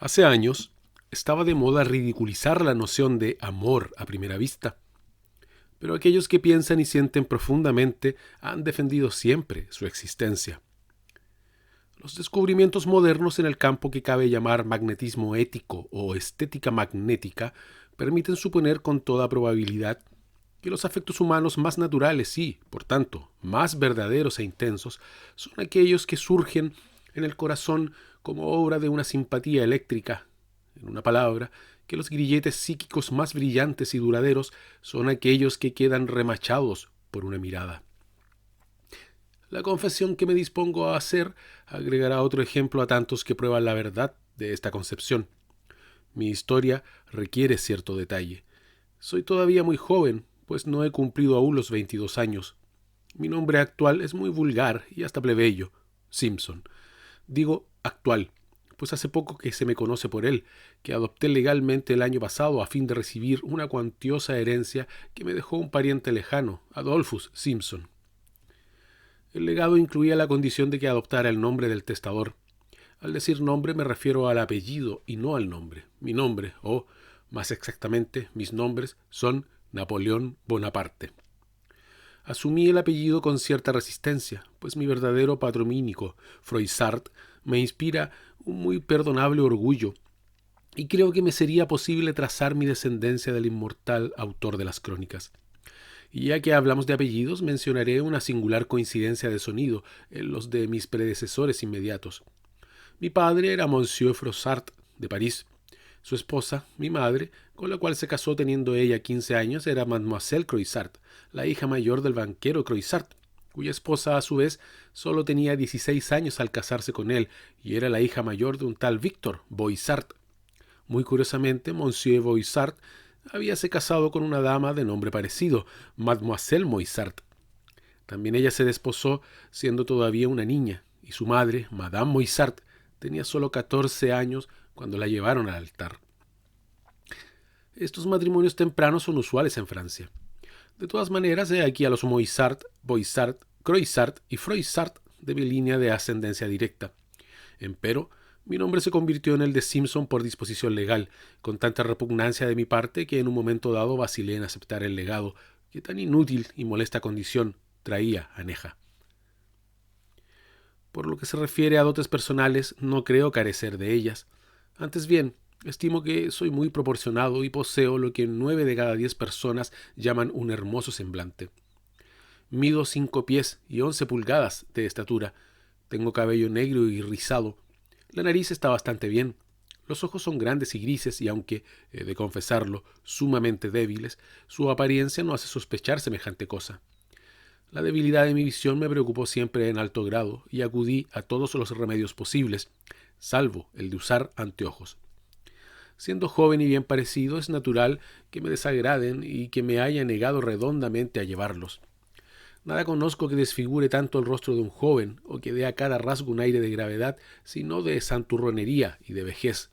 Hace años estaba de moda ridiculizar la noción de amor a primera vista, pero aquellos que piensan y sienten profundamente han defendido siempre su existencia. Los descubrimientos modernos en el campo que cabe llamar magnetismo ético o estética magnética permiten suponer con toda probabilidad que los afectos humanos más naturales y, por tanto, más verdaderos e intensos son aquellos que surgen en el corazón como obra de una simpatía eléctrica. En una palabra, que los grilletes psíquicos más brillantes y duraderos son aquellos que quedan remachados por una mirada. La confesión que me dispongo a hacer agregará otro ejemplo a tantos que prueban la verdad de esta concepción. Mi historia requiere cierto detalle. Soy todavía muy joven, pues no he cumplido aún los 22 años. Mi nombre actual es muy vulgar y hasta plebeyo, Simpson. Digo actual, pues hace poco que se me conoce por él, que adopté legalmente el año pasado a fin de recibir una cuantiosa herencia que me dejó un pariente lejano, Adolphus Simpson. El legado incluía la condición de que adoptara el nombre del testador. Al decir nombre me refiero al apellido y no al nombre. Mi nombre, o, más exactamente, mis nombres, son Napoleón Bonaparte. Asumí el apellido con cierta resistencia, pues mi verdadero patronímico, Froissart, me inspira un muy perdonable orgullo, y creo que me sería posible trazar mi descendencia del inmortal autor de las crónicas. Y ya que hablamos de apellidos, mencionaré una singular coincidencia de sonido en los de mis predecesores inmediatos. Mi padre era Monsieur Froissart, de París. Su esposa, mi madre, con la cual se casó teniendo ella 15 años, era Mademoiselle Croissart, la hija mayor del banquero Croissart, cuya esposa a su vez solo tenía 16 años al casarse con él y era la hija mayor de un tal Victor Boissart. Muy curiosamente, Monsieur Boissart habíase casado con una dama de nombre parecido, Mademoiselle Moissart. También ella se desposó siendo todavía una niña, y su madre, Madame Moissart, tenía solo 14 años cuando la llevaron al altar. Estos matrimonios tempranos son usuales en Francia. De todas maneras, he aquí a los Moissart, Boissart, Croissart y Froissart de mi línea de ascendencia directa. Empero, mi nombre se convirtió en el de Simpson por disposición legal, con tanta repugnancia de mi parte que en un momento dado vacilé en aceptar el legado que tan inútil y molesta condición traía aneja. Por lo que se refiere a dotes personales, no creo carecer de ellas. Antes bien, estimo que soy muy proporcionado y poseo lo que 9 de cada 10 personas llaman un hermoso semblante. Mido 5 pies y 11 pulgadas de estatura. Tengo cabello negro y rizado. La nariz está bastante bien. Los ojos son grandes y grises y aunque, he de confesarlo, sumamente débiles, su apariencia no hace sospechar semejante cosa. La debilidad de mi visión me preocupó siempre en alto grado y acudí a todos los remedios posibles, salvo el de usar anteojos. Siendo joven y bien parecido, es natural que me desagraden y que me haya negado redondamente a llevarlos. Nada conozco que desfigure tanto el rostro de un joven o que dé a cada rasgo un aire de gravedad, sino de santurronería y de vejez.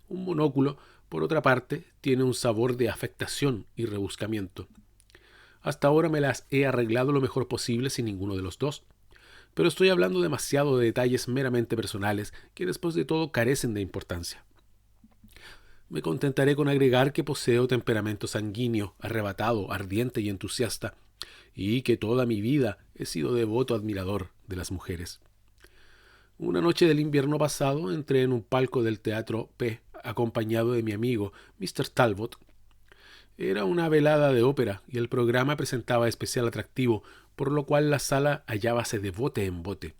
Un monóculo, por otra parte, tiene un sabor de afectación y rebuscamiento. Hasta ahora me las he arreglado lo mejor posible sin ninguno de los dos. Pero estoy hablando demasiado de detalles meramente personales que después de todo carecen de importancia. Me contentaré con agregar que poseo temperamento sanguíneo, arrebatado, ardiente y entusiasta, y que toda mi vida he sido devoto admirador de las mujeres. Una noche del invierno pasado entré en un palco del Teatro P, acompañado de mi amigo Mr. Talbot. Era una velada de ópera y el programa presentaba especial atractivo, por lo cual la sala hallábase de bote en bote.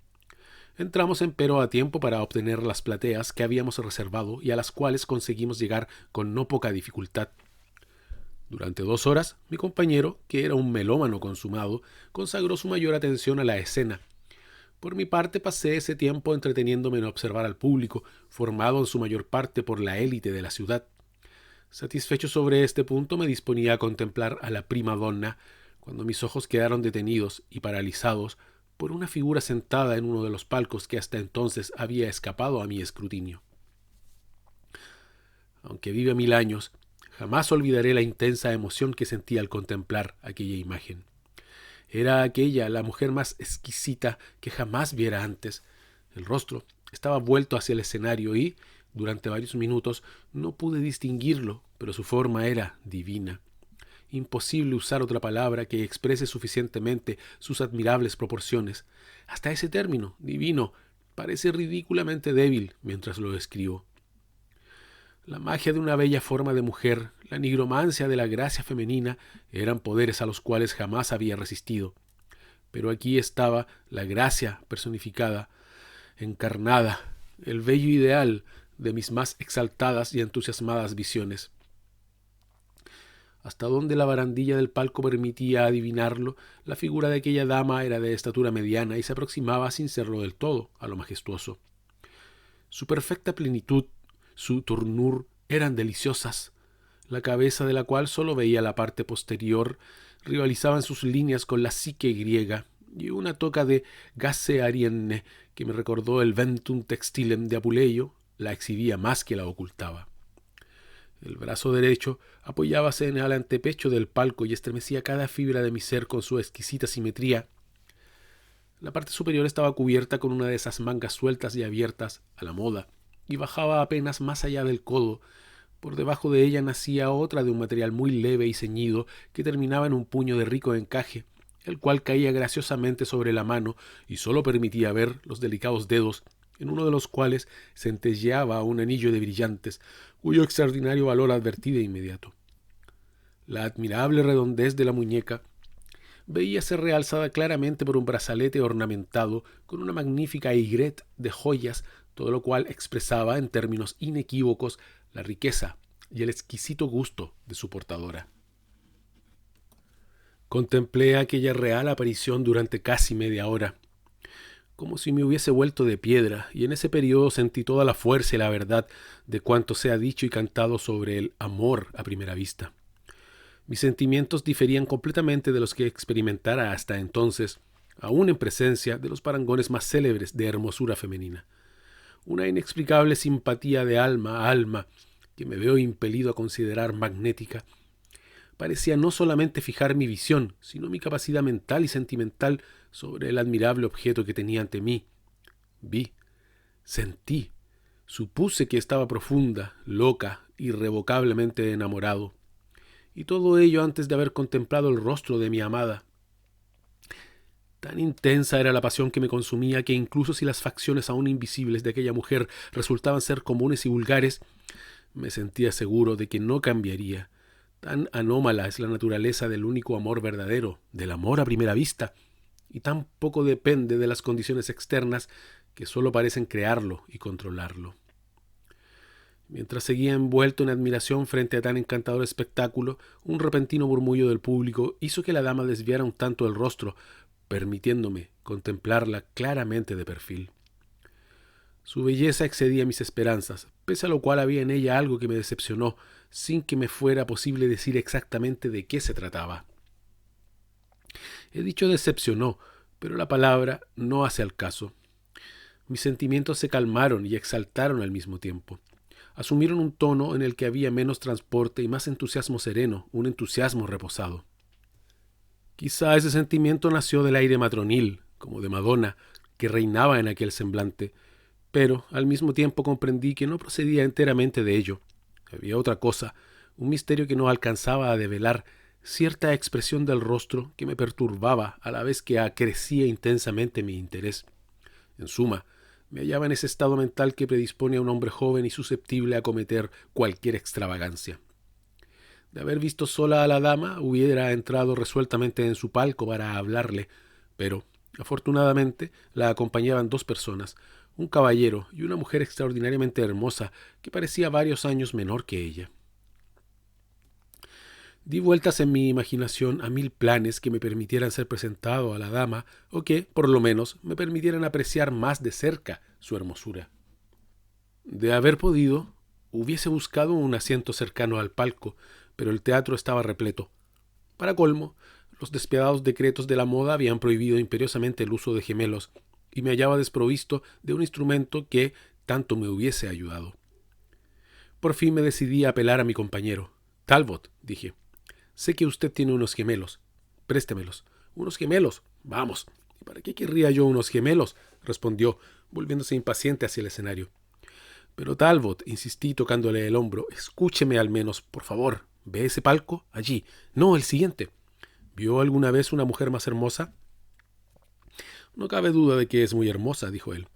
Entramos empero a tiempo para obtener las plateas que habíamos reservado y a las cuales conseguimos llegar con no poca dificultad. Durante 2 horas, mi compañero, que era un melómano consumado, consagró su mayor atención a la escena. Por mi parte pasé ese tiempo entreteniéndome en observar al público, formado en su mayor parte por la élite de la ciudad. Satisfecho sobre este punto me disponía a contemplar a la prima donna, cuando mis ojos quedaron detenidos y paralizados por una figura sentada en uno de los palcos que hasta entonces había escapado a mi escrutinio. Aunque viva 1000 años, jamás olvidaré la intensa emoción que sentí al contemplar aquella imagen. Era aquella la mujer más exquisita que jamás viera antes. El rostro estaba vuelto hacia el escenario y, Durante varios minutos no pude distinguirlo, pero su forma era divina. Imposible usar otra palabra que exprese suficientemente sus admirables proporciones. Hasta ese término, divino, parece ridículamente débil mientras lo escribo. La magia de una bella forma de mujer, la nigromancia de la gracia femenina, eran poderes a los cuales jamás había resistido. Pero aquí estaba la gracia personificada, encarnada, el bello ideal de mis más exaltadas y entusiasmadas visiones. Hasta donde la barandilla del palco permitía adivinarlo, la figura de aquella dama era de estatura mediana y se aproximaba, sin serlo del todo, a lo majestuoso. Su perfecta plenitud, su tournure, eran deliciosas. La cabeza, de la cual solo veía la parte posterior, rivalizaba en sus líneas con la psique griega, y una toca de gasse arienne, que me recordó el Ventum Textilem de Apuleyo, la exhibía más que la ocultaba. El brazo derecho apoyábase en el antepecho del palco y estremecía cada fibra de mi ser con su exquisita simetría. La parte superior estaba cubierta con una de esas mangas sueltas y abiertas a la moda, y bajaba apenas más allá del codo. Por debajo de ella nacía otra de un material muy leve y ceñido que terminaba en un puño de rico encaje, el cual caía graciosamente sobre la mano y sólo permitía ver los delicados dedos, en uno de los cuales centelleaba un anillo de brillantes, cuyo extraordinario valor advertí de inmediato. La admirable redondez de la muñeca veíase realzada claramente por un brazalete ornamentado con una magnífica aigret de joyas, todo lo cual expresaba en términos inequívocos la riqueza y el exquisito gusto de su portadora. Contemplé aquella real aparición durante casi media hora, como si me hubiese vuelto de piedra, y en ese periodo sentí toda la fuerza y la verdad de cuanto se ha dicho y cantado sobre el amor a primera vista. Mis sentimientos diferían completamente de los que experimentara hasta entonces, aún en presencia de los parangones más célebres de hermosura femenina. Una inexplicable simpatía de alma a alma, que me veo impelido a considerar magnética, parecía no solamente fijar mi visión, sino mi capacidad mental y sentimental sobre el admirable objeto que tenía ante mí. Vi, sentí, supuse que estaba profunda, loca, irrevocablemente enamorado. Y todo ello antes de haber contemplado el rostro de mi amada. Tan intensa era la pasión que me consumía que incluso si las facciones aún invisibles de aquella mujer resultaban ser comunes y vulgares, me sentía seguro de que no cambiaría. Tan anómala es la naturaleza del único amor verdadero, del amor a primera vista, y tan poco depende de las condiciones externas que sólo parecen crearlo y controlarlo. Mientras seguía envuelto en admiración frente a tan encantador espectáculo, un repentino murmullo del público hizo que la dama desviara un tanto el rostro, permitiéndome contemplarla claramente de perfil. Su belleza excedía mis esperanzas, pese a lo cual había en ella algo que me decepcionó, sin que me fuera posible decir exactamente de qué se trataba. He dicho decepcionó, pero la palabra no hace al caso. Mis sentimientos se calmaron y exaltaron al mismo tiempo. Asumieron un tono en el que había menos transporte y más entusiasmo sereno, un entusiasmo reposado. Quizá ese sentimiento nació del aire matronil, como de Madonna, que reinaba en aquel semblante, pero al mismo tiempo comprendí que no procedía enteramente de ello. Había otra cosa, un misterio que no alcanzaba a develar, cierta expresión del rostro que me perturbaba a la vez que acrecía intensamente mi interés. En suma, me hallaba en ese estado mental que predispone a un hombre joven y susceptible a cometer cualquier extravagancia. De haber visto sola a la dama, hubiera entrado resueltamente en su palco para hablarle, pero, afortunadamente, la acompañaban dos personas, un caballero y una mujer extraordinariamente hermosa que parecía varios años menor que ella. Di vueltas en mi imaginación a 1000 planes que me permitieran ser presentado a la dama o que, por lo menos, me permitieran apreciar más de cerca su hermosura. De haber podido, hubiese buscado un asiento cercano al palco, pero el teatro estaba repleto. Para colmo, los despiadados decretos de la moda habían prohibido imperiosamente el uso de gemelos, y me hallaba desprovisto de un instrumento que tanto me hubiese ayudado. Por fin me decidí a apelar a mi compañero. Talbot, dije, sé que usted tiene unos gemelos. Préstemelos. ¿Unos gemelos? Vamos. ¿Y para qué querría yo unos gemelos? Respondió, volviéndose impaciente hacia el escenario. Pero Talbot, insistí tocándole el hombro, escúcheme al menos, por favor. ¿Ve ese palco? Allí. No, el siguiente. ¿Vio alguna vez una mujer más hermosa? No cabe duda de que es muy hermosa, dijo él.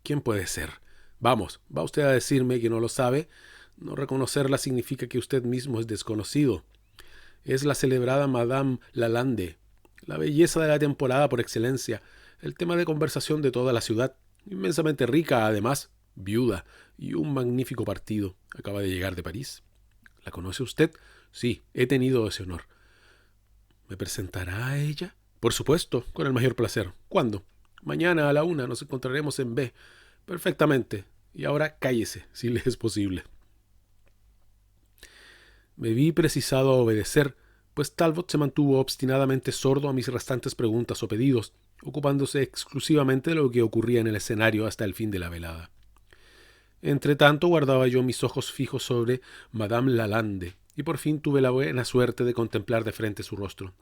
¿Quién puede ser? Vamos, ¿va usted a decirme que no lo sabe? No reconocerla significa que usted mismo es desconocido. Es la celebrada Madame Lalande, la belleza de la temporada por excelencia, el tema de conversación de toda la ciudad, inmensamente rica además, viuda y un magnífico partido. Acaba de llegar de París. ¿La conoce usted? Sí, he tenido ese honor. ¿Me presentará a ella? Por supuesto, con el mayor placer. ¿Cuándo? Mañana a la 1 nos encontraremos en B. Perfectamente. Y ahora cállese, si le es posible. Me vi precisado a obedecer, pues Talbot se mantuvo obstinadamente sordo a mis restantes preguntas o pedidos, ocupándose exclusivamente de lo que ocurría en el escenario hasta el fin de la velada. Entretanto guardaba yo mis ojos fijos sobre Madame Lalande, y por fin tuve la buena suerte de contemplar de frente su rostro.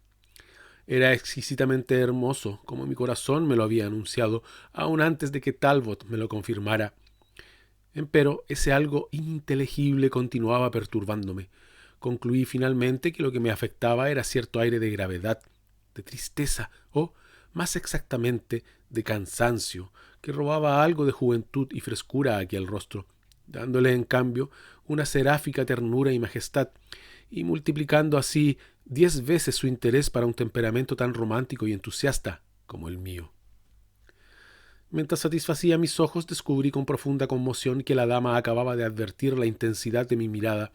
Era exquisitamente hermoso, como mi corazón me lo había anunciado, aun antes de que Talbot me lo confirmara. Empero ese algo ininteligible continuaba perturbándome. Concluí finalmente que lo que me afectaba era cierto aire de gravedad, de tristeza o, más exactamente, de cansancio, que robaba algo de juventud y frescura a aquel rostro, dándole en cambio una seráfica ternura y majestad, y multiplicando así 10 veces su interés para un temperamento tan romántico y entusiasta como el mío. Mientras satisfacía mis ojos, descubrí con profunda conmoción que la dama acababa de advertir la intensidad de mi mirada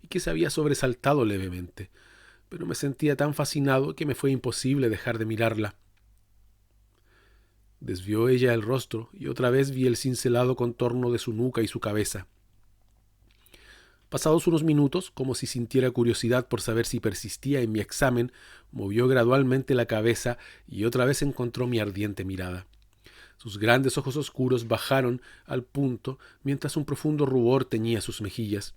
y que se había sobresaltado levemente, pero me sentía tan fascinado que me fue imposible dejar de mirarla. Desvió ella el rostro y otra vez vi el cincelado contorno de su nuca y su cabeza. Pasados unos minutos, como si sintiera curiosidad por saber si persistía en mi examen, movió gradualmente la cabeza y otra vez encontró mi ardiente mirada. Sus grandes ojos oscuros bajaron al punto mientras un profundo rubor teñía sus mejillas.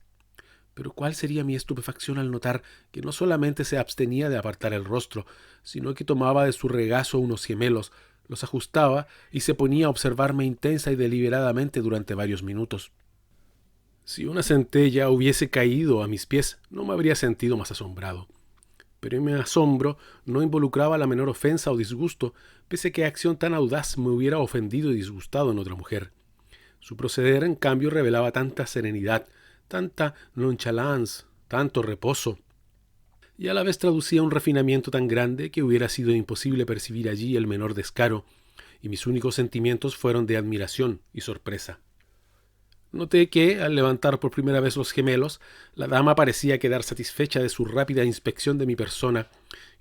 Pero cuál sería mi estupefacción al notar que no solamente se abstenía de apartar el rostro, sino que tomaba de su regazo unos gemelos, los ajustaba y se ponía a observarme intensa y deliberadamente durante varios minutos. Si una centella hubiese caído a mis pies, no me habría sentido más asombrado. Pero mi asombro no involucraba la menor ofensa o disgusto, pese a que acción tan audaz me hubiera ofendido y disgustado en otra mujer. Su proceder, en cambio, revelaba tanta serenidad, tanta nonchalance, tanto reposo, y a la vez traducía un refinamiento tan grande que hubiera sido imposible percibir allí el menor descaro, y mis únicos sentimientos fueron de admiración y sorpresa. Noté que, al levantar por primera vez los gemelos, la dama parecía quedar satisfecha de su rápida inspección de mi persona,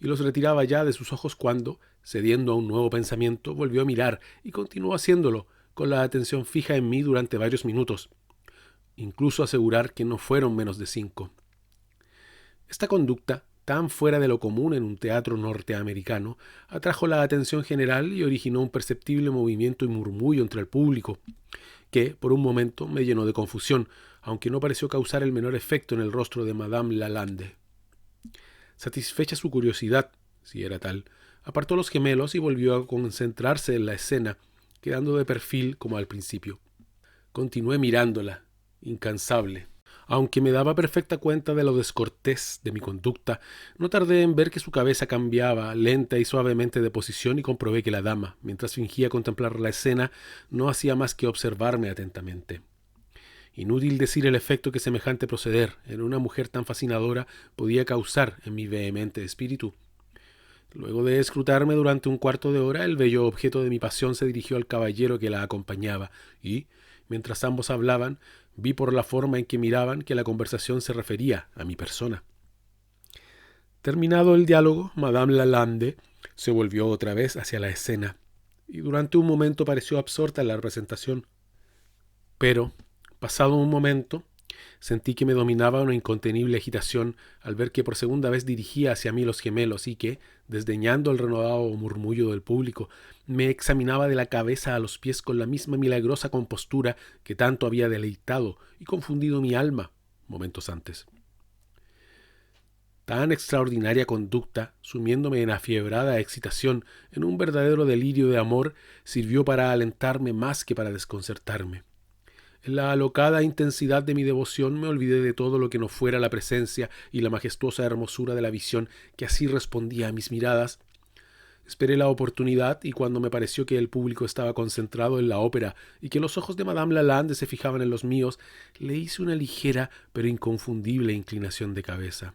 y los retiraba ya de sus ojos cuando, cediendo a un nuevo pensamiento, volvió a mirar y continuó haciéndolo, con la atención fija en mí durante varios minutos. Incluso asegurar que no fueron menos de 5. Esta conducta, tan fuera de lo común en un teatro norteamericano, atrajo la atención general y originó un perceptible movimiento y murmullo entre el público, que, por un momento, me llenó de confusión, aunque no pareció causar el menor efecto en el rostro de Madame Lalande. Satisfecha su curiosidad, si era tal, apartó los gemelos y volvió a concentrarse en la escena, quedando de perfil como al principio. Continué mirándola, incansable. Aunque me daba perfecta cuenta de lo descortés de mi conducta, no tardé en ver que su cabeza cambiaba lenta y suavemente de posición y comprobé que la dama, mientras fingía contemplar la escena, no hacía más que observarme atentamente. Inútil decir el efecto que semejante proceder en una mujer tan fascinadora podía causar en mi vehemente espíritu. Luego de escrutarme durante un cuarto de hora, el bello objeto de mi pasión se dirigió al caballero que la acompañaba y, mientras ambos hablaban, vi por la forma en que miraban que la conversación se refería a mi persona. Terminado el diálogo, Madame Lalande se volvió otra vez hacia la escena y durante un momento pareció absorta en la representación. Pero, pasado un momento, sentí que me dominaba una incontenible agitación al ver que por segunda vez dirigía hacia mí los gemelos y que, desdeñando el renovado murmullo del público, me examinaba de la cabeza a los pies con la misma milagrosa compostura que tanto había deleitado y confundido mi alma momentos antes. Tan extraordinaria conducta, sumiéndome en afiebrada excitación, en un verdadero delirio de amor, sirvió para alentarme más que para desconcertarme. En la alocada intensidad de mi devoción me olvidé de todo lo que no fuera la presencia y la majestuosa hermosura de la visión que así respondía a mis miradas. Esperé la oportunidad y cuando me pareció que el público estaba concentrado en la ópera y que los ojos de Madame Lalande se fijaban en los míos, le hice una ligera pero inconfundible inclinación de cabeza.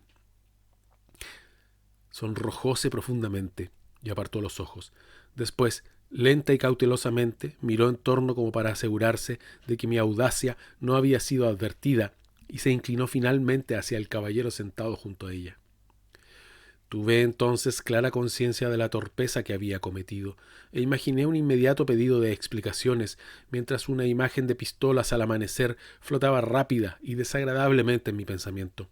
Sonrojóse profundamente y apartó los ojos. Después, lenta y cautelosamente, miró en torno como para asegurarse de que mi audacia no había sido advertida y se inclinó finalmente hacia el caballero sentado junto a ella. Tuve entonces clara conciencia de la torpeza que había cometido e imaginé un inmediato pedido de explicaciones mientras una imagen de pistolas al amanecer flotaba rápida y desagradablemente en mi pensamiento.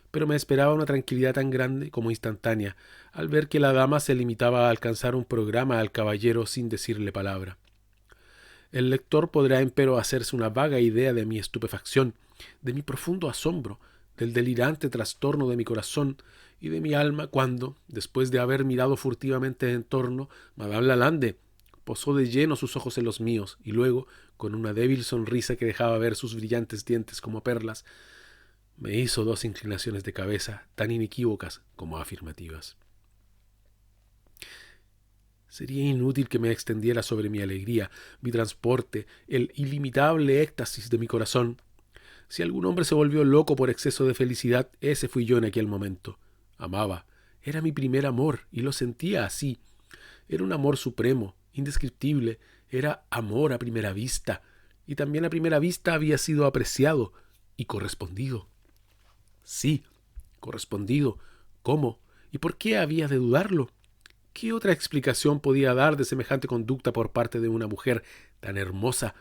Pero me esperaba una tranquilidad tan grande como instantánea al ver que la dama se limitaba a alcanzar un programa al caballero sin decirle palabra. El lector podrá empero hacerse una vaga idea de mi estupefacción, de mi profundo asombro, del delirante trastorno de mi corazón y de mi alma cuando, después de haber mirado furtivamente en torno, Madame Lalande posó de lleno sus ojos en los míos y luego, con una débil sonrisa que dejaba ver sus brillantes dientes como perlas, me hizo 2 inclinaciones de cabeza tan inequívocas como afirmativas. Sería inútil que me extendiera sobre mi alegría, mi transporte, el ilimitable éxtasis de mi corazón. Si algún hombre se volvió loco por exceso de felicidad, ese fui yo en aquel momento. Amaba. Era mi primer amor y lo sentía así. Era un amor supremo, indescriptible. Era amor a primera vista. Y también a primera vista había sido apreciado y correspondido. Sí, correspondido. ¿Cómo? ¿Y por qué había de dudarlo? ¿Qué otra explicación podía dar de semejante conducta por parte de una mujer tan hermosa,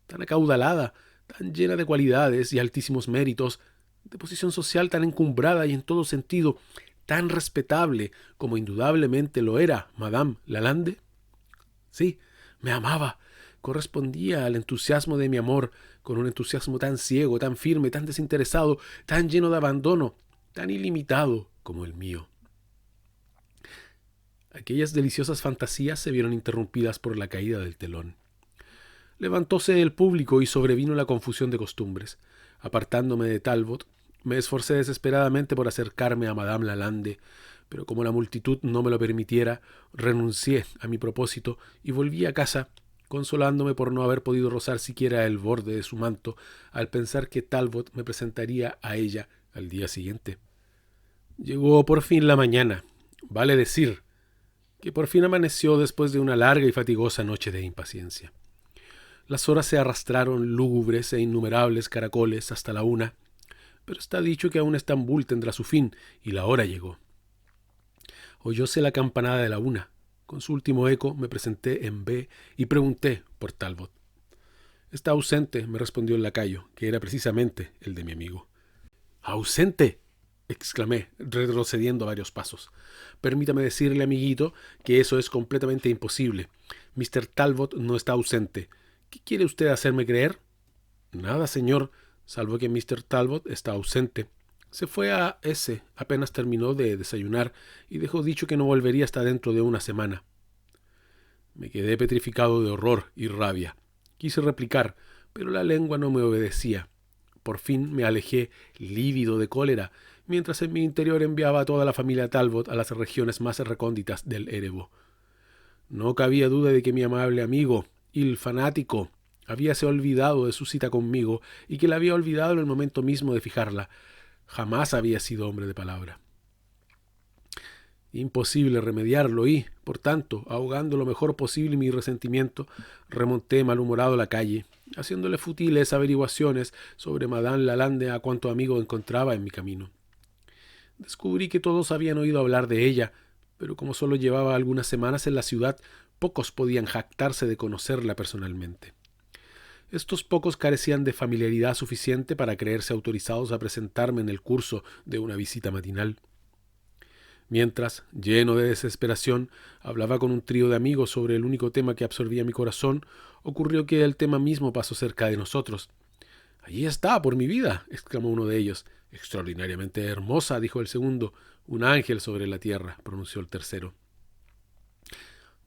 tan acaudalada, tan llena de cualidades y altísimos méritos, de posición social tan encumbrada y en todo sentido tan respetable como indudablemente lo era Madame Lalande? Sí, me amaba, correspondía al entusiasmo de mi amor, con un entusiasmo tan ciego, tan firme, tan desinteresado, tan lleno de abandono, tan ilimitado como el mío. Aquellas deliciosas fantasías se vieron interrumpidas por la caída del telón. Levantóse el público y sobrevino la confusión de costumbres. Apartándome de Talbot, me esforcé desesperadamente por acercarme a Madame Lalande, pero como la multitud no me lo permitiera, renuncié a mi propósito y volví a casa, consolándome por no haber podido rozar siquiera el borde de su manto al pensar que Talbot me presentaría a ella al día siguiente. Llegó por fin la mañana. Vale decir que por fin amaneció después de una larga y fatigosa noche de impaciencia. Las horas se arrastraron lúgubres e innumerables caracoles hasta la 1, pero está dicho que aún Estambul tendrá su fin, y la hora llegó. Oyóse la campanada de la 1. Con su último eco me presenté en B y pregunté por Talbot. Está ausente, me respondió el lacayo, que era precisamente el de mi amigo. ¿Ausente?, exclamé, retrocediendo varios pasos. Permítame decirle, amiguito, que eso es completamente imposible. Mr. Talbot no está ausente. ¿Qué quiere usted hacerme creer? Nada, señor, salvo que Mr. Talbot está ausente. Se fue a S. apenas terminó de desayunar y dejó dicho que no volvería hasta dentro de una semana. Me quedé petrificado de horror y rabia. Quise replicar, pero la lengua no me obedecía. Por fin me alejé, lívido de cólera, mientras en mi interior enviaba a toda la familia Talbot a las regiones más recónditas del Erebo. No cabía duda de que mi amable amigo, el fanático, habíase olvidado de su cita conmigo y que la había olvidado en el momento mismo de fijarla. Jamás había sido hombre de palabra. Imposible remediarlo y, por tanto, ahogando lo mejor posible mi resentimiento, remonté malhumorado la calle, haciéndole futiles averiguaciones sobre Madame Lalande a cuanto amigo encontraba en mi camino. Descubrí que todos habían oído hablar de ella, pero como solo llevaba algunas semanas en la ciudad, pocos podían jactarse de conocerla personalmente. Estos pocos carecían de familiaridad suficiente para creerse autorizados a presentarme en el curso de una visita matinal. Mientras, lleno de desesperación, hablaba con un trío de amigos sobre el único tema que absorbía mi corazón, ocurrió que el tema mismo pasó cerca de nosotros. «Allí está, por mi vida», exclamó uno de ellos. «Extraordinariamente hermosa», dijo el segundo. «Un ángel sobre la tierra», pronunció el tercero.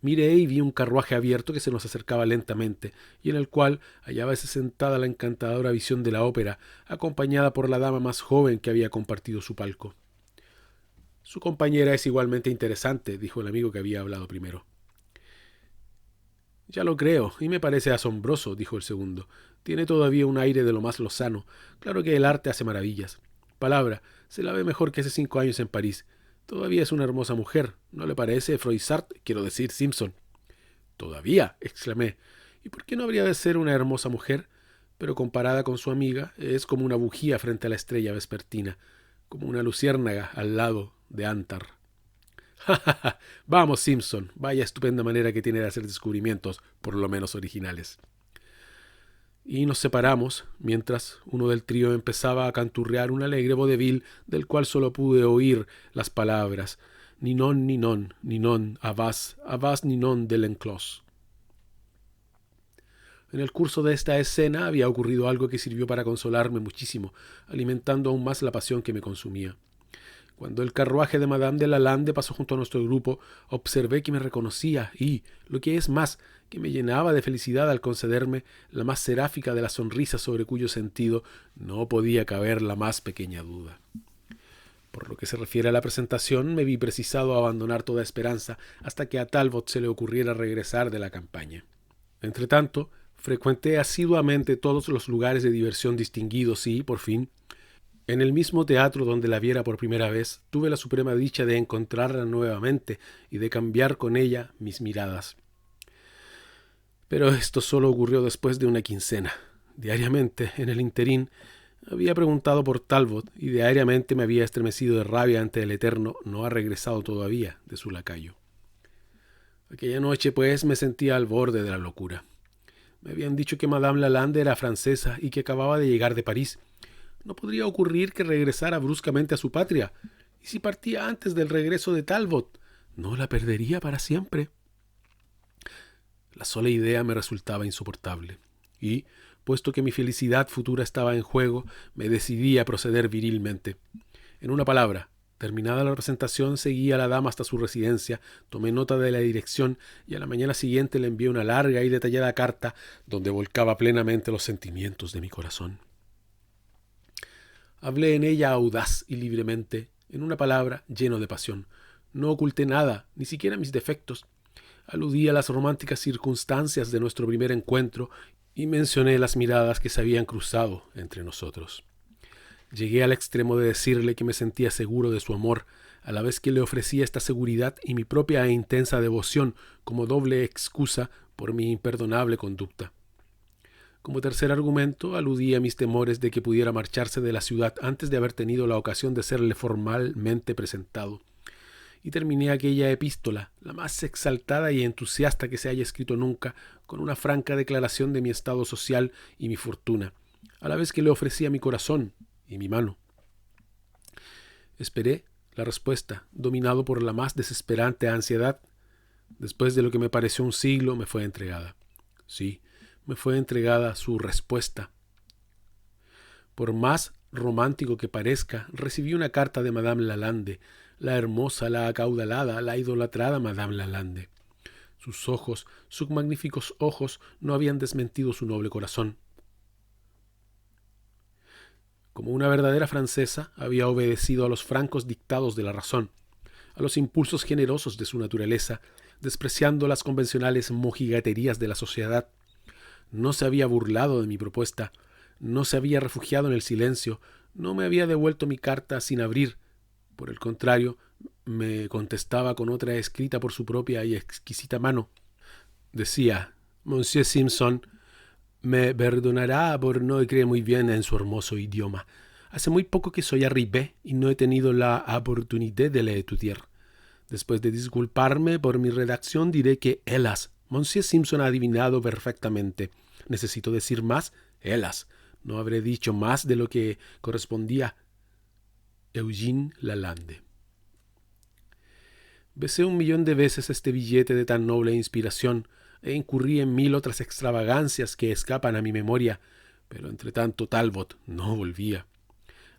Miré y vi un carruaje abierto que se nos acercaba lentamente, y en el cual hallábase sentada la encantadora visión de la ópera, acompañada por la dama más joven que había compartido su palco. Su compañera es igualmente interesante, dijo el amigo que había hablado primero. Ya lo creo, y me parece asombroso, dijo el segundo. Tiene todavía un aire de lo más lozano. Claro que el arte hace maravillas. Palabra, se la ve mejor que hace 5 años en París. Todavía es una hermosa mujer, ¿no le parece, Froissart? Quiero decir, Simpson. Todavía, exclamé. ¿Y por qué no habría de ser una hermosa mujer? Pero comparada con su amiga, es como una bujía frente a la estrella vespertina, como una luciérnaga al lado de Antar. ¡Ja, ja, ja! Vamos, Simpson, vaya estupenda manera que tiene de hacer descubrimientos, por lo menos originales. Y nos separamos, mientras uno del trío empezaba a canturrear un alegre vodevil del cual solo pude oír las palabras Ninon, ninon, ninon, avas ninon de l'enclos. En el curso de esta escena había ocurrido algo que sirvió para consolarme muchísimo, alimentando aún más la pasión que me consumía. Cuando el carruaje de Madame de Lalande pasó junto a nuestro grupo, observé que me reconocía y, lo que es más, que me llenaba de felicidad al concederme la más seráfica de las sonrisas sobre cuyo sentido no podía caber la más pequeña duda. Por lo que se refiere a la presentación, me vi precisado a abandonar toda esperanza hasta que a Talbot se le ocurriera regresar de la campaña. Entretanto, frecuenté asiduamente todos los lugares de diversión distinguidos y, por fin, en el mismo teatro donde la viera por primera vez, tuve la suprema dicha de encontrarla nuevamente y de cambiar con ella mis miradas. Pero esto solo ocurrió después de una quincena. Diariamente, en el interín, había preguntado por Talbot y diariamente me había estremecido de rabia ante el eterno no ha regresado todavía de su lacayo. Aquella noche, pues, me sentía al borde de la locura. Me habían dicho que Madame Lalande era francesa y que acababa de llegar de París. No podría ocurrir que regresara bruscamente a su patria. ¿Y si partía antes del regreso de Talbot? ¿No la perdería para siempre? La sola idea me resultaba insoportable. Y, puesto que mi felicidad futura estaba en juego, me decidí a proceder virilmente. En una palabra, terminada la presentación, seguí a la dama hasta su residencia, tomé nota de la dirección y a la mañana siguiente le envié una larga y detallada carta donde volcaba plenamente los sentimientos de mi corazón. Hablé en ella audaz y libremente, en una palabra, lleno de pasión. No oculté nada, ni siquiera mis defectos. Aludí a las románticas circunstancias de nuestro primer encuentro y mencioné las miradas que se habían cruzado entre nosotros. Llegué al extremo de decirle que me sentía seguro de su amor, a la vez que le ofrecía esta seguridad y mi propia e intensa devoción como doble excusa por mi imperdonable conducta. Como tercer argumento, aludí a mis temores de que pudiera marcharse de la ciudad antes de haber tenido la ocasión de serle formalmente presentado. Y terminé aquella epístola, la más exaltada y entusiasta que se haya escrito nunca, con una franca declaración de mi estado social y mi fortuna, a la vez que le ofrecía mi corazón y mi mano. Esperé la respuesta, dominado por la más desesperante ansiedad. Después de lo que me pareció un siglo, me fue entregada. Sí, me fue entregada su respuesta. Por más romántico que parezca, recibí una carta de Madame Lalande, la hermosa, la acaudalada, la idolatrada Madame Lalande. Sus ojos, sus magníficos ojos, no habían desmentido su noble corazón. Como una verdadera francesa, había obedecido a los francos dictados de la razón, a los impulsos generosos de su naturaleza, despreciando las convencionales mojigaterías de la sociedad. No se había burlado de mi propuesta, no se había refugiado en el silencio, no me había devuelto mi carta sin abrir. Por el contrario, me contestaba con otra escrita por su propia y exquisita mano. Decía: Monsieur Simpson me perdonará por no creer muy bien en su hermoso idioma. Hace muy poco que soy arribé y no he tenido la oportunidad de le estudiar. Después de disculparme por mi redacción, diré que, hélas, Monsieur Simpson ha adivinado perfectamente. ¿Necesito decir más? Hélas, no habré dicho más de lo que correspondía. Eugène Lalande. Besé 1.000.000 de veces este billete de tan noble inspiración e incurrí en 1000 otras extravagancias que escapan a mi memoria, pero entre tanto Talbot no volvía.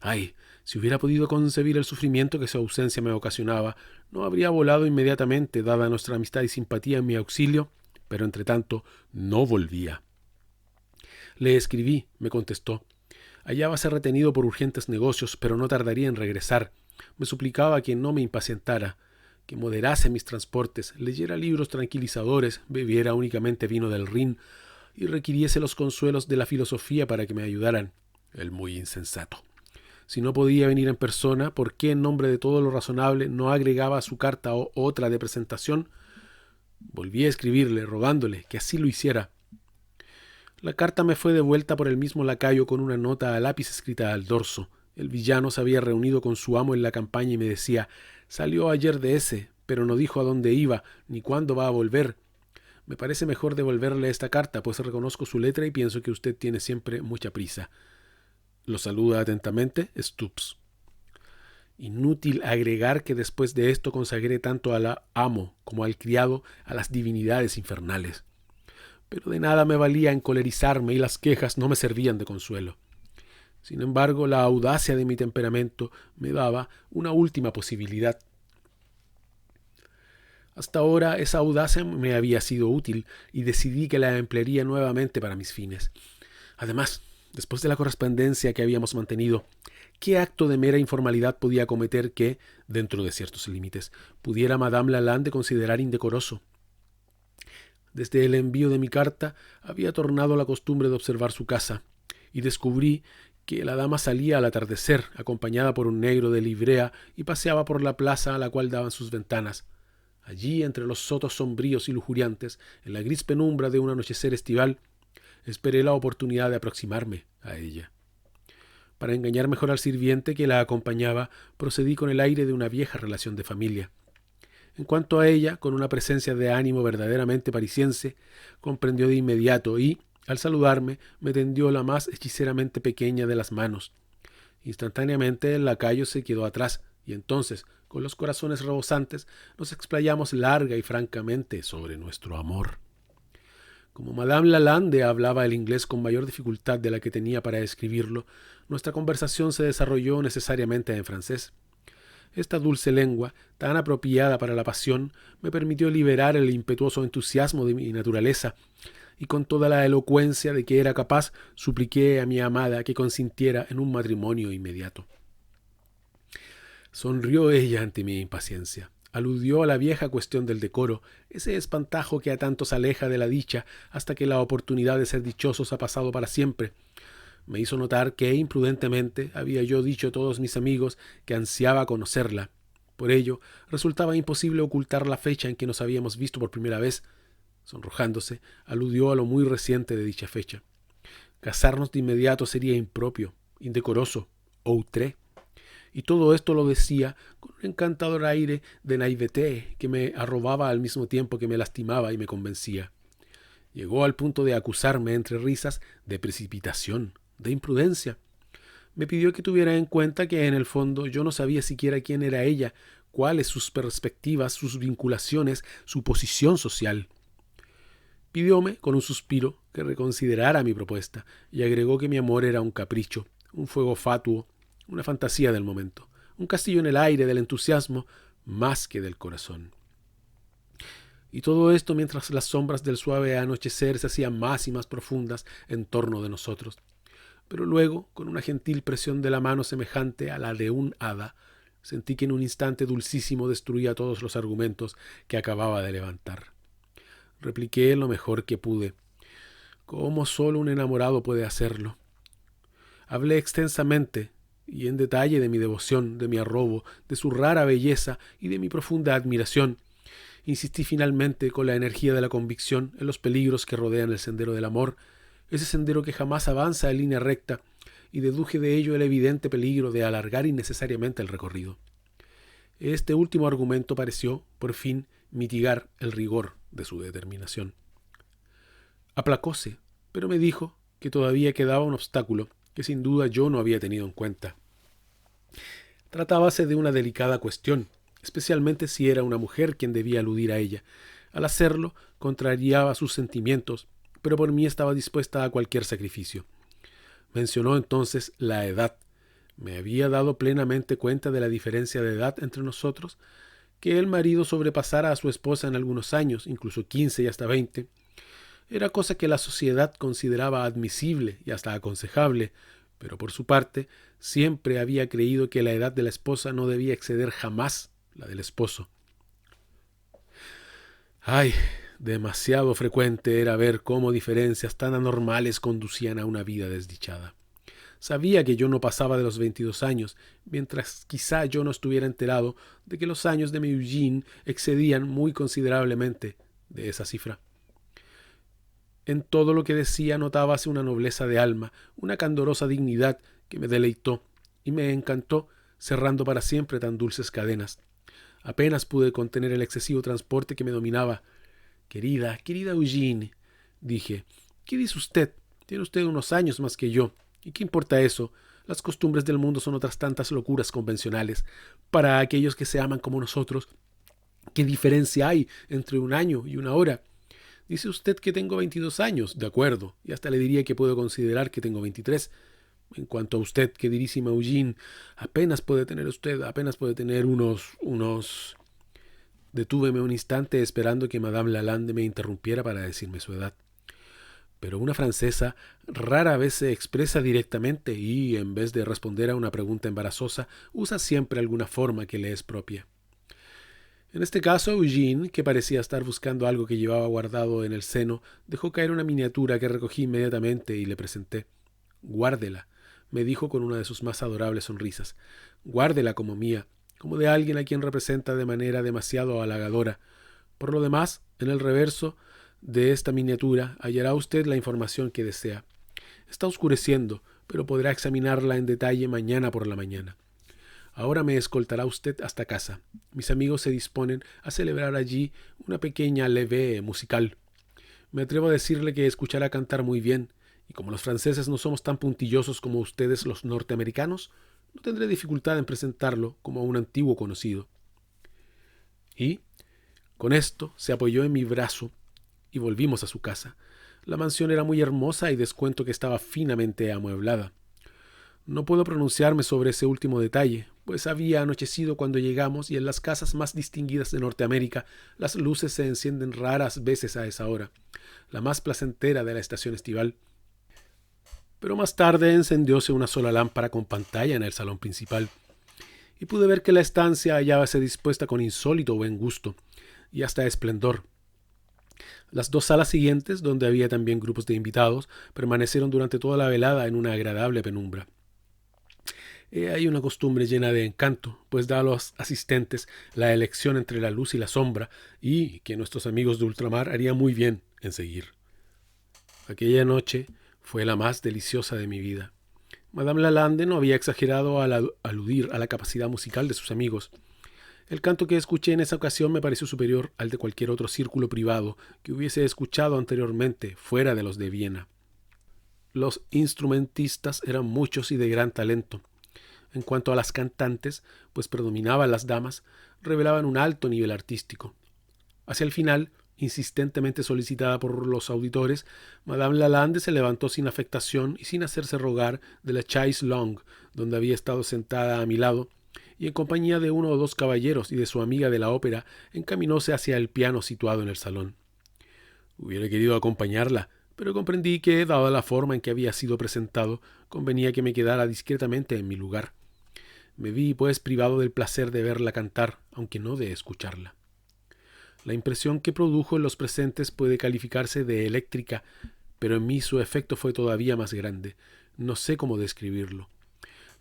¡Ay! Si hubiera podido concebir el sufrimiento que su ausencia me ocasionaba, no habría volado inmediatamente, dada nuestra amistad y simpatía en mi auxilio, pero entretanto no volvía. Le escribí, me contestó. Hallábase retenido por urgentes negocios, pero no tardaría en regresar. Me suplicaba que no me impacientara, que moderase mis transportes, leyera libros tranquilizadores, bebiera únicamente vino del Rin y requiriese los consuelos de la filosofía para que me ayudaran. El muy insensato. Si no podía venir en persona, ¿por qué en nombre de todo lo razonable no agregaba a su carta otra de presentación? Volví a escribirle, rogándole que así lo hiciera. La carta me fue devuelta por el mismo lacayo con una nota a lápiz escrita al dorso. El villano se había reunido con su amo en la campaña y me decía: «Salió ayer de ese, pero no dijo a dónde iba, ni cuándo va a volver. Me parece mejor devolverle esta carta, pues reconozco su letra y pienso que usted tiene siempre mucha prisa. Lo saluda atentamente, Stubbs». Inútil agregar que después de esto consagré tanto al amo como al criado a las divinidades infernales. Pero de nada me valía encolerizarme y las quejas no me servían de consuelo. Sin embargo, la audacia de mi temperamento me daba una última posibilidad. Hasta ahora esa audacia me había sido útil y decidí que la emplearía nuevamente para mis fines. Además, después de la correspondencia que habíamos mantenido, ¿qué acto de mera informalidad podía cometer que, dentro de ciertos límites, pudiera Madame Lalande considerar indecoroso? Desde el envío de mi carta había tornado la costumbre de observar su casa, y descubrí que la dama salía al atardecer, acompañada por un negro de librea, y paseaba por la plaza a la cual daban sus ventanas. Allí, entre los sotos sombríos y lujuriantes, en la gris penumbra de un anochecer estival, esperé la oportunidad de aproximarme a ella. Para engañar mejor al sirviente que la acompañaba, procedí con el aire de una vieja relación de familia. En cuanto a ella, con una presencia de ánimo verdaderamente parisiense, comprendió de inmediato y, al saludarme, me tendió la más hechizeramente pequeña de las manos. Instantáneamente el lacayo se quedó atrás, y entonces, con los corazones rebosantes, nos explayamos larga y francamente sobre nuestro amor. Como Madame Lalande hablaba el inglés con mayor dificultad de la que tenía para escribirlo, nuestra conversación se desarrolló necesariamente en francés. Esta dulce lengua, tan apropiada para la pasión, me permitió liberar el impetuoso entusiasmo de mi naturaleza, y con toda la elocuencia de que era capaz, supliqué a mi amada que consintiera en un matrimonio inmediato. Sonrió ella ante mi impaciencia. Aludió a la vieja cuestión del decoro, ese espantajo que a tantos aleja de la dicha hasta que la oportunidad de ser dichosos ha pasado para siempre. Me hizo notar que imprudentemente había yo dicho a todos mis amigos que ansiaba conocerla. Por ello, resultaba imposible ocultar la fecha en que nos habíamos visto por primera vez. Sonrojándose, aludió a lo muy reciente de dicha fecha. Casarnos de inmediato sería impropio, indecoroso, outré. Y todo esto lo decía con un encantador aire de naïveté que me arrobaba al mismo tiempo que me lastimaba y me convencía. Llegó al punto de acusarme entre risas de precipitación, de imprudencia. Me pidió que tuviera en cuenta que en el fondo yo no sabía siquiera quién era ella, cuáles sus perspectivas, sus vinculaciones, su posición social. Pidióme, con un suspiro, que reconsiderara mi propuesta y agregó que mi amor era un capricho, un fuego fatuo, una fantasía del momento, un castillo en el aire del entusiasmo más que del corazón. Y todo esto mientras las sombras del suave anochecer se hacían más y más profundas en torno de nosotros. Pero luego, con una gentil presión de la mano semejante a la de un hada, sentí que en un instante dulcísimo destruía todos los argumentos que acababa de levantar. Repliqué lo mejor que pude. ¿Cómo solo un enamorado puede hacerlo? Hablé extensamente y en detalle de mi devoción, de mi arrobo, de su rara belleza y de mi profunda admiración. Insistí finalmente con la energía de la convicción en los peligros que rodean el sendero del amor, ese sendero que jamás avanza en línea recta, y deduje de ello el evidente peligro de alargar innecesariamente el recorrido. Este último argumento pareció, por fin, mitigar el rigor de su determinación. Aplacóse, pero me dijo que todavía quedaba un obstáculo que sin duda yo no había tenido en cuenta. Tratábase de una delicada cuestión, especialmente si era una mujer quien debía aludir a ella. Al hacerlo, contrariaba sus sentimientos, pero por mí estaba dispuesta a cualquier sacrificio. Mencionó entonces la edad. Me había dado plenamente cuenta de la diferencia de edad entre nosotros, que el marido sobrepasara a su esposa en algunos años, incluso 15 y hasta 20, era cosa que la sociedad consideraba admisible y hasta aconsejable, pero por su parte siempre había creído que la edad de la esposa no debía exceder jamás la del esposo. Ay, demasiado frecuente era ver cómo diferencias tan anormales conducían a una vida desdichada. Sabía que yo no pasaba de los 22 años, mientras quizá yo no estuviera enterado de que los años de mi Eugene excedían muy considerablemente de esa cifra. En todo lo que decía notábase una nobleza de alma, una candorosa dignidad que me deleitó y me encantó, cerrando para siempre tan dulces cadenas. Apenas pude contener el excesivo transporte que me dominaba. Querida Eugene, dije, ¿qué dice usted? Tiene usted unos años más que yo. ¿Y qué importa eso? Las costumbres del mundo son otras tantas locuras convencionales. Para aquellos que se aman como nosotros, ¿qué diferencia hay entre un año y una hora? Dice usted que tengo 22 años, de acuerdo, y hasta le diría que puedo considerar que tengo 23. En cuanto a usted, queridísima Eugene, apenas puede tener unos... Detúveme un instante esperando que Madame Lalande me interrumpiera para decirme su edad. Pero una francesa rara vez se expresa directamente y, en vez de responder a una pregunta embarazosa, usa siempre alguna forma que le es propia. En este caso, Eugene, que parecía estar buscando algo que llevaba guardado en el seno, dejó caer una miniatura que recogí inmediatamente y le presenté. «Guárdela», me dijo con una de sus más adorables sonrisas. «Guárdela como mía, como de alguien a quien representa de manera demasiado halagadora. Por lo demás, en el reverso de esta miniatura hallará usted la información que desea. Está oscureciendo, pero podrá examinarla en detalle mañana por la mañana. Ahora me escoltará usted hasta casa. Mis amigos se disponen a celebrar allí una pequeña levée musical. Me atrevo a decirle que escuchará cantar muy bien, y como los franceses no somos tan puntillosos como ustedes los norteamericanos, no tendré dificultad en presentarlo como a un antiguo conocido». Y, con esto, se apoyó en mi brazo y volvimos a su casa. La mansión era muy hermosa y descuento que estaba finamente amueblada. No puedo pronunciarme sobre ese último detalle, pues había anochecido cuando llegamos y en las casas más distinguidas de Norteamérica las luces se encienden raras veces a esa hora, la más placentera de la estación estival. Pero más tarde encendióse una sola lámpara con pantalla en el salón principal, y pude ver que la estancia hallábase dispuesta con insólito buen gusto y hasta esplendor. Las dos salas siguientes, donde había también grupos de invitados, permanecieron durante toda la velada en una agradable penumbra. Hay una costumbre llena de encanto, pues da a los asistentes la elección entre la luz y la sombra, y que nuestros amigos de ultramar harían muy bien en seguir. Aquella noche fue la más deliciosa de mi vida. Madame Lalande no había exagerado al aludir a la capacidad musical de sus amigos. El canto que escuché en esa ocasión me pareció superior al de cualquier otro círculo privado que hubiese escuchado anteriormente fuera de los de Viena. Los instrumentistas eran muchos y de gran talento. En cuanto a las cantantes, pues predominaban las damas, revelaban un alto nivel artístico. Hacia el final, insistentemente solicitada por los auditores, Madame Lalande se levantó sin afectación y sin hacerse rogar de la chaise longue, donde había estado sentada a mi lado, y en compañía de uno o dos caballeros y de su amiga de la ópera, encaminóse hacia el piano situado en el salón. Hubiera querido acompañarla, pero comprendí que, dada la forma en que había sido presentado, convenía que me quedara discretamente en mi lugar. Me vi, pues, privado del placer de verla cantar, aunque no de escucharla. La impresión que produjo en los presentes puede calificarse de eléctrica, pero en mí su efecto fue todavía más grande. No sé cómo describirlo.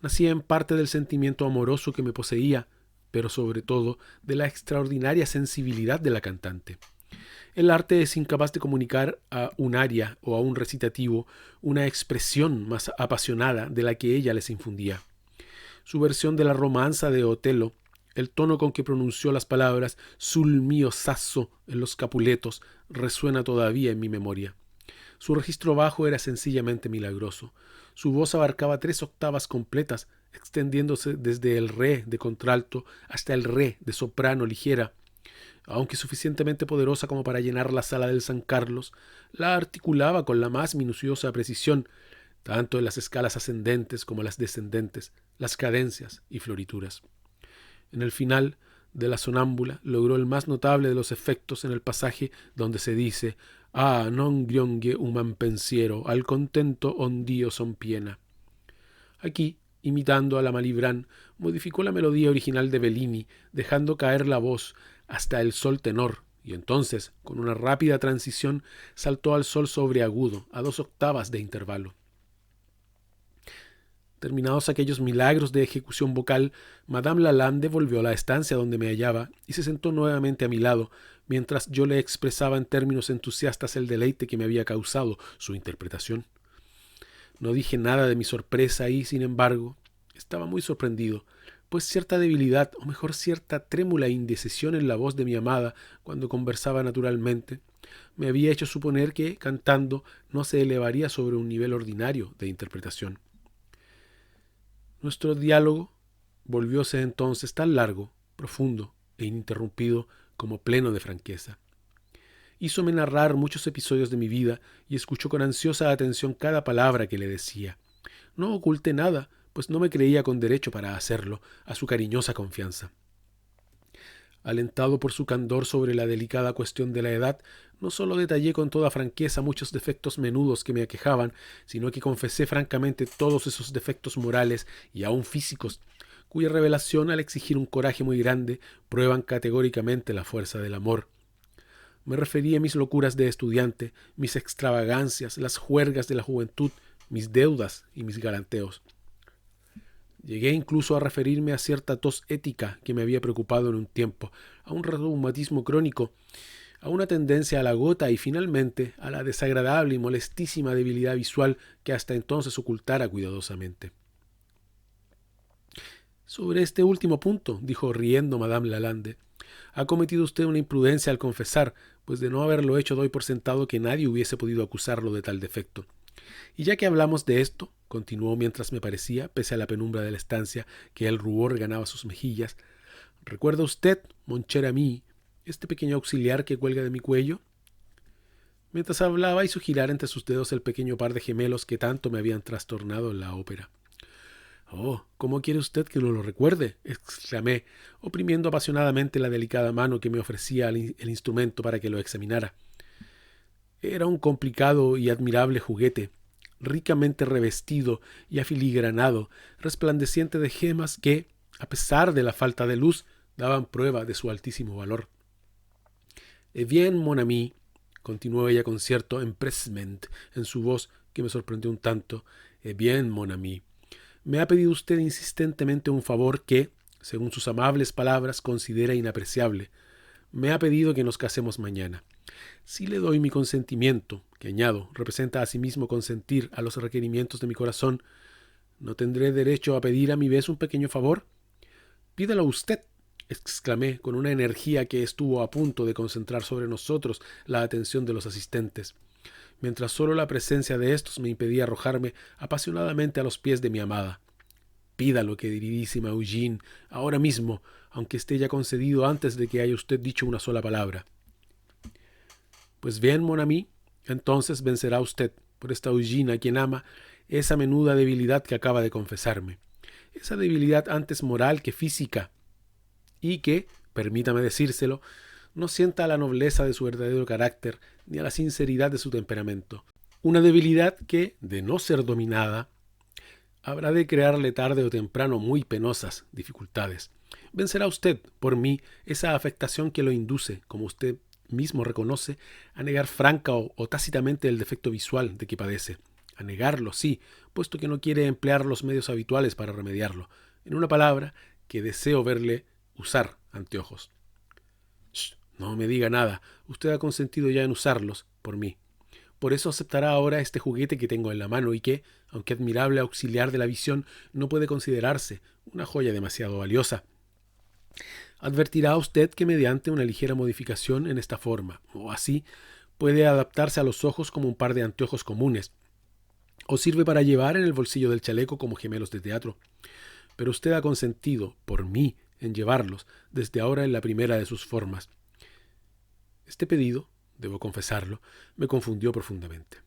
Nacía en parte del sentimiento amoroso que me poseía, pero sobre todo de la extraordinaria sensibilidad de la cantante. El arte es incapaz de comunicar a un aria o a un recitativo una expresión más apasionada de la que ella les infundía. Su versión de la romanza de Otelo, el tono con que pronunció las palabras «sul mio sasso» en los Capuletos, resuena todavía en mi memoria. Su registro bajo era sencillamente milagroso. Su voz abarcaba 3 octavas completas, extendiéndose desde el re de contralto hasta el re de soprano ligera. Aunque suficientemente poderosa como para llenar la sala del San Carlos, la articulaba con la más minuciosa precisión, tanto en las escalas ascendentes como las descendentes, las cadencias y florituras. En el final de la sonámbula logró el más notable de los efectos en el pasaje donde se dice «Ah, non grionge human pensiero, al contento ond'io son piena». Aquí, imitando a la Malibran, modificó la melodía original de Bellini, dejando caer la voz hasta el sol tenor, y entonces, con una rápida transición, saltó al sol sobreagudo, a 2 octavas de intervalo. Terminados aquellos milagros de ejecución vocal, Madame Lalande volvió a la estancia donde me hallaba y se sentó nuevamente a mi lado, mientras yo le expresaba en términos entusiastas el deleite que me había causado su interpretación. No dije nada de mi sorpresa y, sin embargo, estaba muy sorprendido, pues cierta debilidad, o mejor cierta trémula indecisión en la voz de mi amada cuando conversaba naturalmente, me había hecho suponer que, cantando, no se elevaría sobre un nivel ordinario de interpretación. Nuestro diálogo volvióse entonces tan largo, profundo e ininterrumpido como pleno de franqueza. Hízome narrar muchos episodios de mi vida y escuchó con ansiosa atención cada palabra que le decía. No oculté nada, pues no me creía con derecho para hacerlo, a su cariñosa confianza. Alentado por su candor sobre la delicada cuestión de la edad, no solo detallé con toda franqueza muchos defectos menudos que me aquejaban, sino que confesé francamente todos esos defectos morales y aun físicos, cuya revelación, al exigir un coraje muy grande, prueban categóricamente la fuerza del amor. Me referí a mis locuras de estudiante, mis extravagancias, las juergas de la juventud, mis deudas y mis galanteos. Llegué incluso a referirme a cierta tos ética que me había preocupado en un tiempo, a un reumatismo crónico, a una tendencia a la gota y finalmente a la desagradable y molestísima debilidad visual que hasta entonces ocultara cuidadosamente. Sobre este último punto, dijo riendo Madame Lalande, ha cometido usted una imprudencia al confesar, pues de no haberlo hecho doy por sentado que nadie hubiese podido acusarlo de tal defecto. Y ya que hablamos de esto, continuó mientras me parecía, pese a la penumbra de la estancia, que el rubor ganaba sus mejillas, ¿recuerda usted, mon cher ami, este pequeño auxiliar que cuelga de mi cuello? Mientras hablaba hizo girar entre sus dedos el pequeño par de gemelos que tanto me habían trastornado en la ópera. «Oh, ¿cómo quiere usted que no lo recuerde?», exclamé, oprimiendo apasionadamente la delicada mano que me ofrecía el instrumento para que lo examinara. Era un complicado y admirable juguete, ricamente revestido y afiligranado, resplandeciente de gemas que, a pesar de la falta de luz, daban prueba de su altísimo valor. «Eh bien, mon ami», continuó ella con cierto empressement en su voz que me sorprendió un tanto, «eh bien, mon ami, me ha pedido usted insistentemente un favor que, según sus amables palabras, considera inapreciable. Me ha pedido que nos casemos mañana. Si le doy mi consentimiento, que añado, representa asimismo consentir a los requerimientos de mi corazón, ¿no tendré derecho a pedir a mi vez un pequeño favor? Pídalo usted», exclamé con una energía que estuvo a punto de concentrar sobre nosotros la atención de los asistentes, mientras solo la presencia de estos me impedía arrojarme apasionadamente a los pies de mi amada. «Pídalo, queridísima Eugene, ahora mismo, aunque esté ya concedido antes de que haya usted dicho una sola palabra». «Pues bien, mon ami, entonces vencerá usted, por esta Eugene a quien ama, esa menuda debilidad que acaba de confesarme, esa debilidad antes moral que física, y que, permítame decírselo, no sienta a la nobleza de su verdadero carácter ni a la sinceridad de su temperamento. Una debilidad que, de no ser dominada, habrá de crearle tarde o temprano muy penosas dificultades. Vencerá usted, por mí, esa afectación que lo induce, como usted mismo reconoce, a negar franca o tácitamente el defecto visual de que padece. A negarlo, sí, puesto que no quiere emplear los medios habituales para remediarlo. En una palabra, que deseo verle usar anteojos. No me diga nada, usted ha consentido ya en usarlos, por mí. Por eso aceptará ahora este juguete que tengo en la mano y que, aunque admirable auxiliar de la visión, no puede considerarse una joya demasiado valiosa. Advertirá usted que mediante una ligera modificación en esta forma, o así, puede adaptarse a los ojos como un par de anteojos comunes, o sirve para llevar en el bolsillo del chaleco como gemelos de teatro. Pero usted ha consentido, por mí, en llevarlos, desde ahora en la primera de sus formas. Este pedido, debo confesarlo, me confundió profundamente.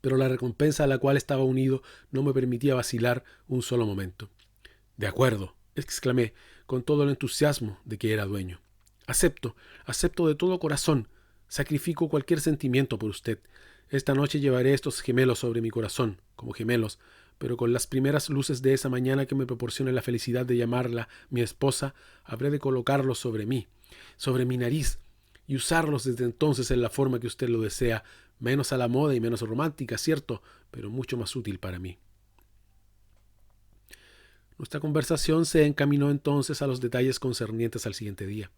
pero la recompensa a la cual estaba unido no me permitía vacilar un solo momento. «De acuerdo», exclamé, con todo el entusiasmo de que era dueño. Acepto de todo corazón. Sacrifico cualquier sentimiento por usted. Esta noche llevaré estos gemelos sobre mi corazón, como gemelos, pero con las primeras luces de esa mañana que me proporcione la felicidad de llamarla mi esposa, habré de colocarlos sobre mí, sobre mi nariz, y usarlos desde entonces en la forma que usted lo desea, menos a la moda y menos romántica, cierto, pero mucho más útil para mí». Nuestra conversación se encaminó entonces a los detalles concernientes al siguiente día.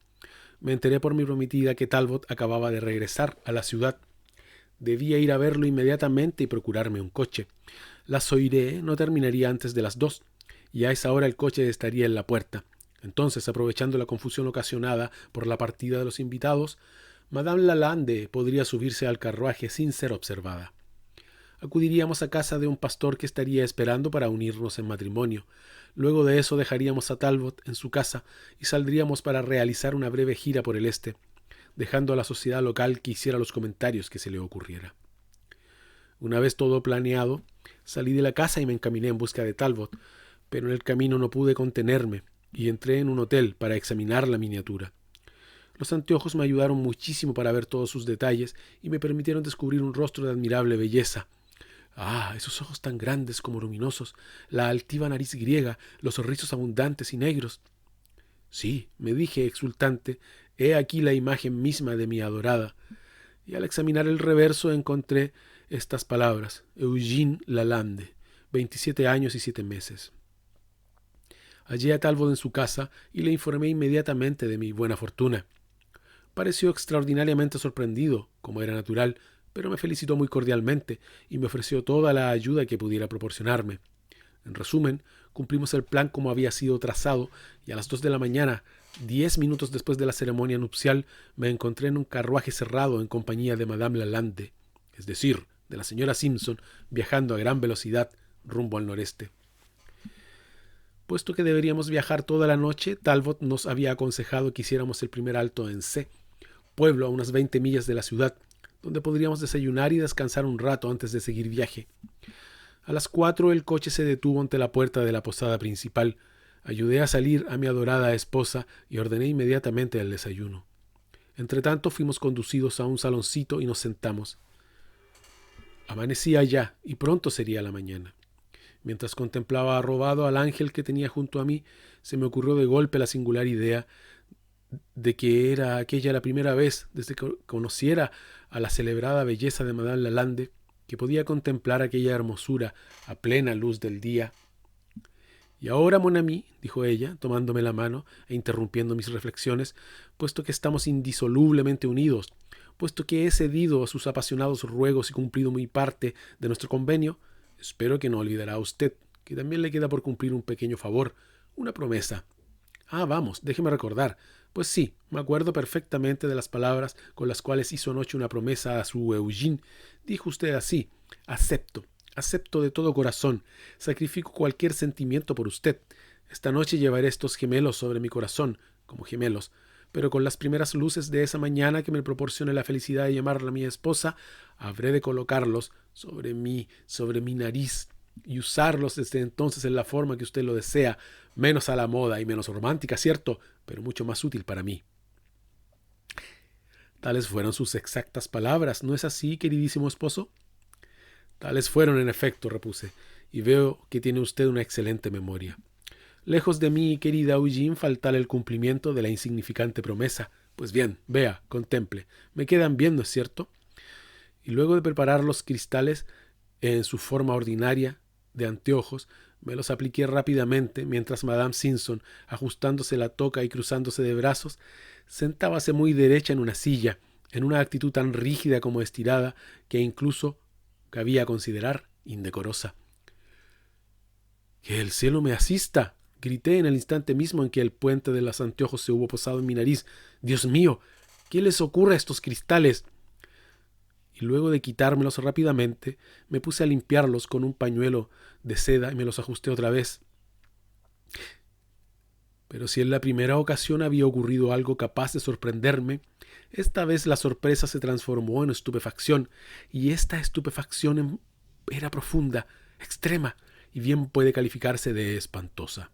Me enteré por mi prometida que Talbot acababa de regresar a la ciudad. Debía ir a verlo inmediatamente y procurarme un coche. La soirée no terminaría antes de las 2, y a esa hora el coche estaría en la puerta. Entonces, aprovechando la confusión ocasionada por la partida de los invitados, Madame Lalande podría subirse al carruaje sin ser observada. Acudiríamos a casa de un pastor que estaría esperando para unirnos en matrimonio. Luego de eso dejaríamos a Talbot en su casa y saldríamos para realizar una breve gira por el este, dejando a la sociedad local que hiciera los comentarios que se le ocurriera. Una vez todo planeado, salí de la casa y me encaminé en busca de Talbot, pero en el camino no pude contenerme y entré en un hotel para examinar la miniatura. Los anteojos me ayudaron muchísimo para ver todos sus detalles y me permitieron descubrir un rostro de admirable belleza. Ah, esos ojos tan grandes como luminosos, la altiva nariz griega, los rizos abundantes y negros. Sí, me dije exultante, he aquí la imagen misma de mi adorada. Y al examinar el reverso encontré estas palabras: Eugene Lalande, 27 años y 7 meses. Hallé a Talbot en su casa y le informé inmediatamente de mi buena fortuna. Pareció extraordinariamente sorprendido, como era natural, pero me felicitó muy cordialmente y me ofreció toda la ayuda que pudiera proporcionarme. En resumen, cumplimos el plan como había sido trazado, y a las 2 de la mañana, 10 minutos después de la ceremonia nupcial, me encontré en un carruaje cerrado en compañía de Madame Lalande, es decir, de la señora Simpson, viajando a gran velocidad rumbo al noreste. Puesto que deberíamos viajar toda la noche, Talbot nos había aconsejado que hiciéramos el primer alto en C, pueblo a unas 20 millas de la ciudad, donde podríamos desayunar y descansar un rato antes de seguir viaje. A las 4 el coche se detuvo ante la puerta de la posada principal. Ayudé a salir a mi adorada esposa y ordené inmediatamente el desayuno. Entretanto fuimos conducidos a un saloncito y nos sentamos. Amanecía ya y pronto sería la mañana. Mientras contemplaba arrobado al ángel que tenía junto a mí, se me ocurrió de golpe la singular idea de que era aquella la primera vez desde que conociera a la celebrada belleza de Madame Lalande que podía contemplar aquella hermosura a plena luz del día. «Y ahora, mon ami», dijo ella, tomándome la mano e interrumpiendo mis reflexiones, «puesto que estamos indisolublemente unidos, puesto que he cedido a sus apasionados ruegos y cumplido mi parte de nuestro convenio, espero que no olvidará a usted que también le queda por cumplir un pequeño favor, una promesa». «Ah, vamos, déjeme recordar. Pues sí, me acuerdo perfectamente de las palabras con las cuales hizo anoche una promesa a su Eugene. Dijo usted así: acepto de todo corazón, sacrifico cualquier sentimiento por usted. Esta noche llevaré estos gemelos sobre mi corazón, como gemelos, pero con las primeras luces de esa mañana que me proporcione la felicidad de llamarla mi esposa, habré de colocarlos sobre mi nariz y usarlos desde entonces en la forma que usted lo desea, menos a la moda y menos romántica, cierto, pero mucho más útil para mí». Tales fueron sus exactas palabras, ¿no es así, queridísimo esposo? Tales fueron, en efecto, repuse, y veo que tiene usted una excelente memoria. Lejos de mí, querida Eugene, faltar el cumplimiento de la insignificante promesa. Pues bien, vea, contemple, me quedan bien, ¿no es cierto? Y luego de preparar los cristales en su forma ordinaria de anteojos, me los apliqué rápidamente mientras Madame Simpson, ajustándose la toca y cruzándose de brazos, sentábase muy derecha en una silla, en una actitud tan rígida como estirada que incluso cabía considerar indecorosa. «¡Que el cielo me asista!», grité en el instante mismo en que el puente de los anteojos se hubo posado en mi nariz. «¡Dios mío! ¿Qué les ocurre a estos cristales?». Y luego de quitármelos rápidamente, me puse a limpiarlos con un pañuelo de seda y me los ajusté otra vez. Pero si en la primera ocasión había ocurrido algo capaz de sorprenderme, esta vez la sorpresa se transformó en estupefacción, y esta estupefacción era profunda, extrema, y bien puede calificarse de espantosa.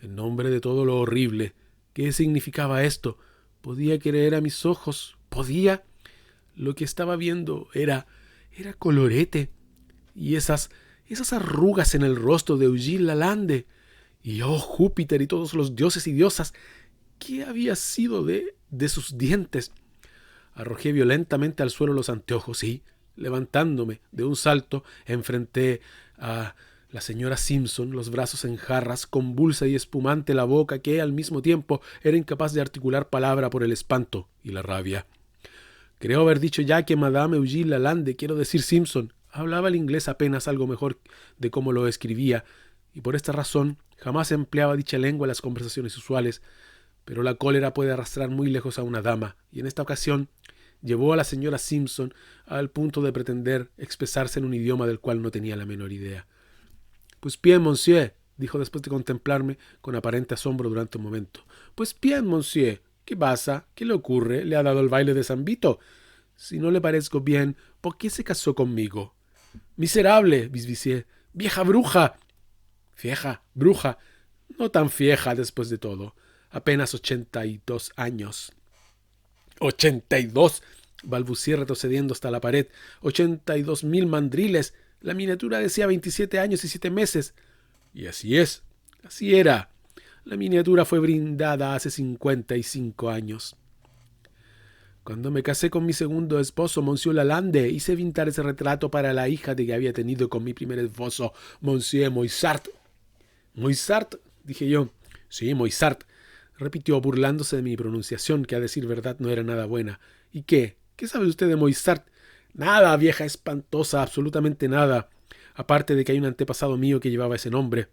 En nombre de todo lo horrible, ¿qué significaba esto? ¿Podía creer a mis ojos? ¿Podía? Lo que estaba viendo era colorete. Y esas arrugas en el rostro de Eugene Lalande. Y oh Júpiter y todos los dioses y diosas, ¿qué había sido de sus dientes? Arrojé violentamente al suelo los anteojos y, levantándome de un salto, enfrenté a la señora Simpson, los brazos en jarras, convulsa y espumante la boca que al mismo tiempo era incapaz de articular palabra por el espanto y la rabia. Creo haber dicho ya que Madame Eugene Lalande, quiero decir Simpson, hablaba el inglés apenas algo mejor de cómo lo escribía, y por esta razón jamás empleaba dicha lengua en las conversaciones usuales, pero la cólera puede arrastrar muy lejos a una dama, y en esta ocasión llevó a la señora Simpson al punto de pretender expresarse en un idioma del cual no tenía la menor idea. «Pues bien, monsieur», dijo después de contemplarme con aparente asombro durante un momento. «Pues bien, monsieur, ¿qué pasa? ¿Qué le ocurre? ¿Le ha dado el baile de San Vito? Si no le parezco bien, ¿por qué se casó conmigo?» «Miserable», bisbicié. «Vieja bruja». «Vieja bruja. No tan vieja después de todo. Apenas 82 años. «¿82?» balbucié retrocediendo hasta la pared. «82.000 mandriles. La miniatura decía 27 años y 7 meses. Y así es. Así era. La miniatura fue brindada hace 55 años. Cuando me casé con mi segundo esposo, Monsieur Lalande, hice pintar ese retrato para la hija de que había tenido con mi primer esposo, Monsieur Moissart». «¿Moissart?», dije yo. «Sí, Moissart», repitió burlándose de mi pronunciación, que a decir verdad no era nada buena. «¿Y qué? ¿Qué sabe usted de Moissart?» «Nada, vieja espantosa, absolutamente nada. Aparte de que hay un antepasado mío que llevaba ese nombre».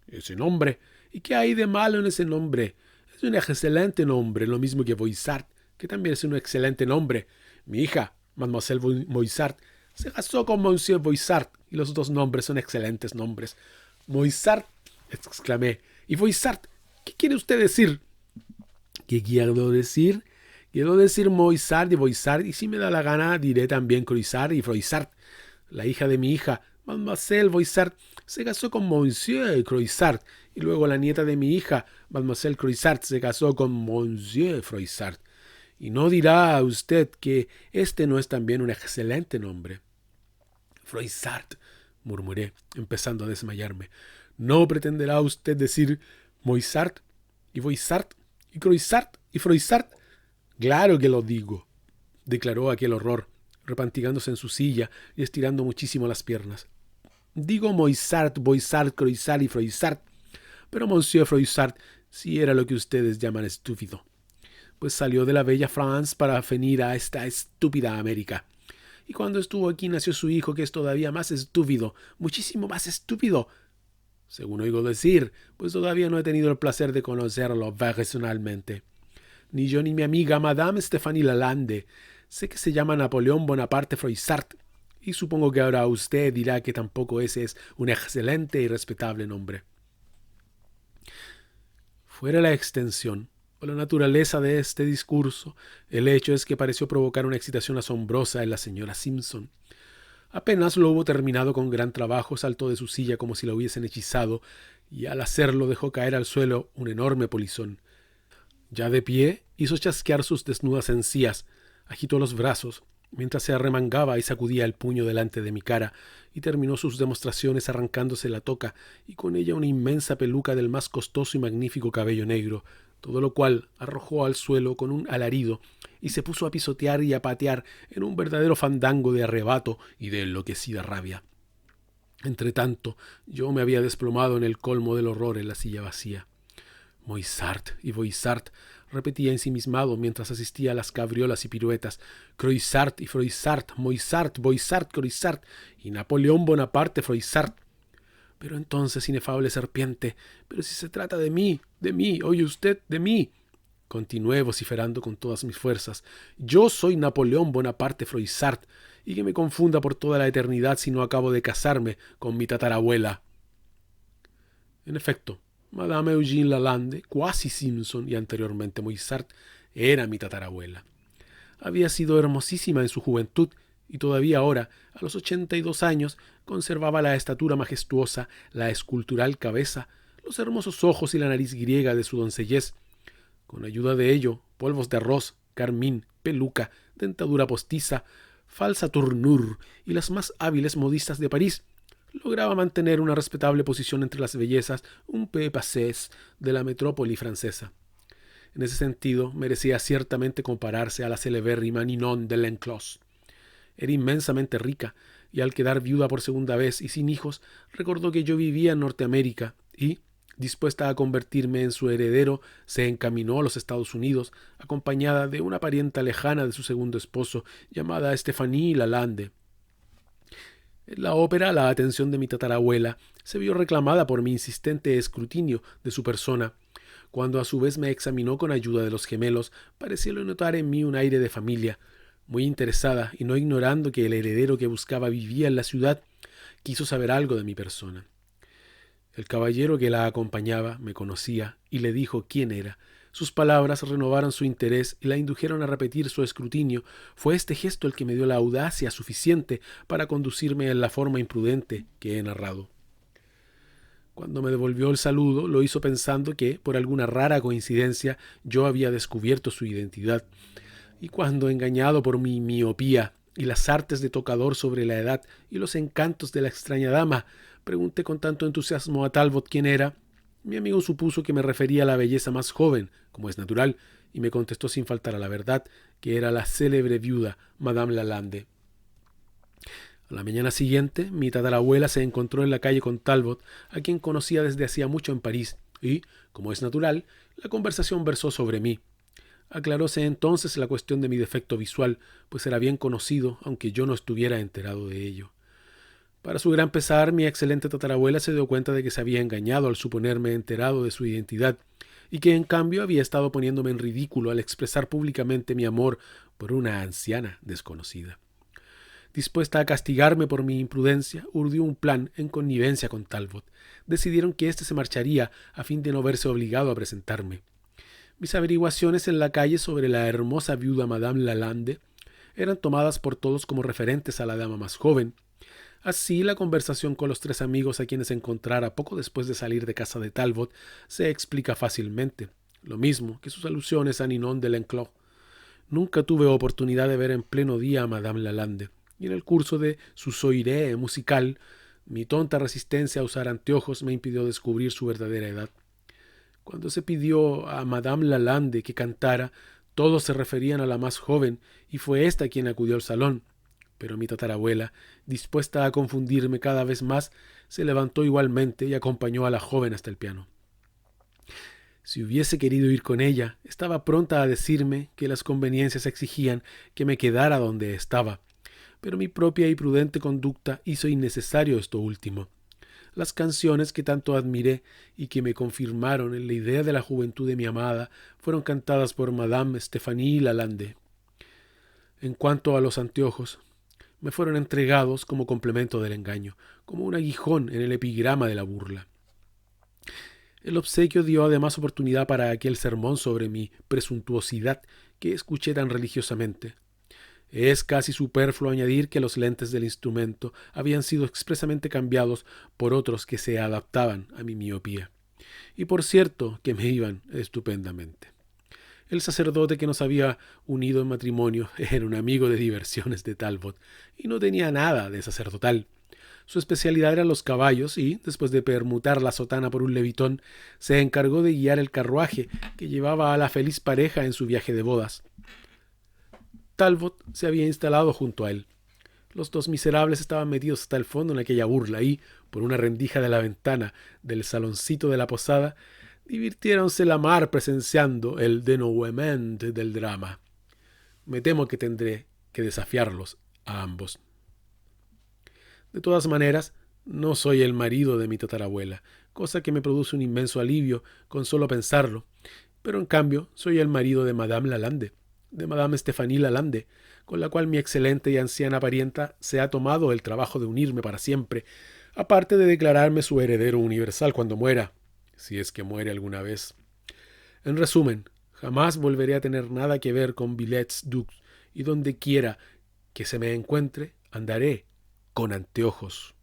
«¿Ese nombre? ¿Y qué hay de malo en ese nombre? Es un excelente nombre, lo mismo que Moissart, que también es un excelente nombre. Mi hija, Mademoiselle Moissart, se casó con Monsieur Moissart, y los dos nombres son excelentes nombres». «Moissart», exclamé. «¿Y Moissart? ¿Qué quiere usted decir?» «¿Qué quiero decir? Quiero decir Moissart y Moissart, y si me da la gana diré también Croissart y Froissart. La hija de mi hija, Mademoiselle Moissart, se casó con Monsieur Croissart, y luego la nieta de mi hija, Mademoiselle Croissart, se casó con Monsieur Froissart. Y no dirá usted que este no es también un excelente nombre». «Froissart», murmuré, empezando a desmayarme. «¿No pretenderá usted decir Moissart y Voissart y Croissart y Froissart?» «Claro que lo digo», declaró aquel horror, repantigándose en su silla y estirando muchísimo las piernas. «Digo Moissart, Voissart, Croissart y Froissart. Pero Monsieur Froissart sí era lo que ustedes llaman estúpido. Pues salió de la bella France para venir a esta estúpida América. Y cuando estuvo aquí nació su hijo, que es todavía más estúpido, muchísimo más estúpido. Según oigo decir, pues todavía no he tenido el placer de conocerlo personalmente. Ni yo ni mi amiga Madame Stéphanie Lalande. Sé que se llama Napoleón Bonaparte Froissart, y supongo que ahora usted dirá que tampoco ese es un excelente y respetable nombre». Fuera la extensión o la naturaleza de este discurso, el hecho es que pareció provocar una excitación asombrosa en la señora Simpson. Apenas lo hubo terminado con gran trabajo, saltó de su silla como si la hubiesen hechizado, y al hacerlo dejó caer al suelo un enorme polizón. Ya de pie, hizo chasquear sus desnudas encías, agitó los brazos, mientras se arremangaba y sacudía el puño delante de mi cara, y terminó sus demostraciones arrancándose la toca y con ella una inmensa peluca del más costoso y magnífico cabello negro, todo lo cual arrojó al suelo con un alarido y se puso a pisotear y a patear en un verdadero fandango de arrebato y de enloquecida rabia. Entretanto, yo me había desplomado en el colmo del horror en la silla vacía. «Moissart y Voissart», repetía ensimismado mientras asistía a las cabriolas y piruetas. «Croissart y Froissart, Moissart, Voissart, Croissart y Napoleón Bonaparte Froissart». «Pero entonces, inefable serpiente, pero si se trata de mí, oye usted, de mí», continué vociferando con todas mis fuerzas. «Yo soy Napoleón Bonaparte Froissart, y que me confunda por toda la eternidad si no acabo de casarme con mi tatarabuela». En efecto, Madame Eugene Lalande, cuasi Simpson y anteriormente Moissart, era mi tatarabuela. Había sido hermosísima en su juventud y todavía ahora, a los 82 años, conservaba la estatura majestuosa, la escultural cabeza, los hermosos ojos y la nariz griega de su doncellez. Con ayuda de ello, polvos de arroz, carmín, peluca, dentadura postiza, falsa tournure y las más hábiles modistas de París, lograba mantener una respetable posición entre las bellezas un peu passées de la metrópoli francesa. En ese sentido, merecía ciertamente compararse a la celebérrima Ninon de L'Enclos. Era inmensamente rica, y al quedar viuda por segunda vez y sin hijos, recordó que yo vivía en Norteamérica y, dispuesta a convertirme en su heredero, se encaminó a los Estados Unidos, acompañada de una parienta lejana de su segundo esposo, llamada Stéphanie Lalande. En la ópera, la atención de mi tatarabuela se vio reclamada por mi insistente escrutinio de su persona. Cuando a su vez me examinó con ayuda de los gemelos, pareció notar en mí un aire de familia. Muy interesada y no ignorando que el heredero que buscaba vivía en la ciudad, quiso saber algo de mi persona. El caballero que la acompañaba me conocía y le dijo quién era. Sus palabras renovaron su interés y la indujeron a repetir su escrutinio. Fue este gesto el que me dio la audacia suficiente para conducirme en la forma imprudente que he narrado. Cuando me devolvió el saludo, lo hizo pensando que, por alguna rara coincidencia, yo había descubierto su identidad. Y cuando, engañado por mi miopía y las artes de tocador sobre la edad y los encantos de la extraña dama, pregunté con tanto entusiasmo a Talbot quién era, mi amigo supuso que me refería a la belleza más joven, como es natural, y me contestó sin faltar a la verdad que era la célebre viuda Madame Lalande. A la mañana siguiente, mi tatarabuela se encontró en la calle con Talbot, a quien conocía desde hacía mucho en París, y, como es natural, la conversación versó sobre mí. Aclaróse entonces la cuestión de mi defecto visual, pues era bien conocido, aunque yo no estuviera enterado de ello. Para su gran pesar, mi excelente tatarabuela se dio cuenta de que se había engañado al suponerme enterado de su identidad, y que en cambio había estado poniéndome en ridículo al expresar públicamente mi amor por una anciana desconocida. Dispuesta a castigarme por mi imprudencia, urdió un plan en connivencia con Talbot. Decidieron que éste se marcharía a fin de no verse obligado a presentarme. Mis averiguaciones en la calle sobre la hermosa viuda Madame Lalande eran tomadas por todos como referentes a la dama más joven. Así, la conversación con los tres amigos a quienes encontrara poco después de salir de casa de Talbot se explica fácilmente, lo mismo que sus alusiones a Ninon de L'Enclos. Nunca tuve oportunidad de ver en pleno día a Madame Lalande, y en el curso de su soirée musical, mi tonta resistencia a usar anteojos me impidió descubrir su verdadera edad. Cuando se pidió a Madame Lalande que cantara, todos se referían a la más joven, y fue ésta quien acudió al salón. Pero mi tatarabuela, dispuesta a confundirme cada vez más, se levantó igualmente y acompañó a la joven hasta el piano. Si hubiese querido ir con ella, estaba pronta a decirme que las conveniencias exigían que me quedara donde estaba, pero mi propia y prudente conducta hizo innecesario esto último. Las canciones que tanto admiré y que me confirmaron en la idea de la juventud de mi amada fueron cantadas por Madame Stéphanie Lalande. En cuanto a los anteojos, me fueron entregados como complemento del engaño, como un aguijón en el epigrama de la burla. El obsequio dio además oportunidad para aquel sermón sobre mi presuntuosidad que escuché tan religiosamente. Es casi superfluo añadir que los lentes del instrumento habían sido expresamente cambiados por otros que se adaptaban a mi miopía. Y por cierto que me iban estupendamente. El sacerdote que nos había unido en matrimonio era un amigo de diversiones de Talbot y no tenía nada de sacerdotal. Su especialidad eran los caballos y, después de permutar la sotana por un levitón, se encargó de guiar el carruaje que llevaba a la feliz pareja en su viaje de bodas. Talbot se había instalado junto a él. Los dos miserables estaban metidos hasta el fondo en aquella burla y, por una rendija de la ventana del saloncito de la posada, divirtiéronse la mar presenciando el denouement del drama. Me temo que tendré que desafiarlos a ambos. De todas maneras, no soy el marido de mi tatarabuela, cosa que me produce un inmenso alivio con solo pensarlo, pero en cambio soy el marido de Madame Lalande, de Madame Stéphanie Lalande, con la cual mi excelente y anciana parienta se ha tomado el trabajo de unirme para siempre, aparte de declararme su heredero universal cuando muera, si es que muere alguna vez. En resumen, jamás volveré a tener nada que ver con Villets-Doux, y donde quiera que se me encuentre, andaré con anteojos.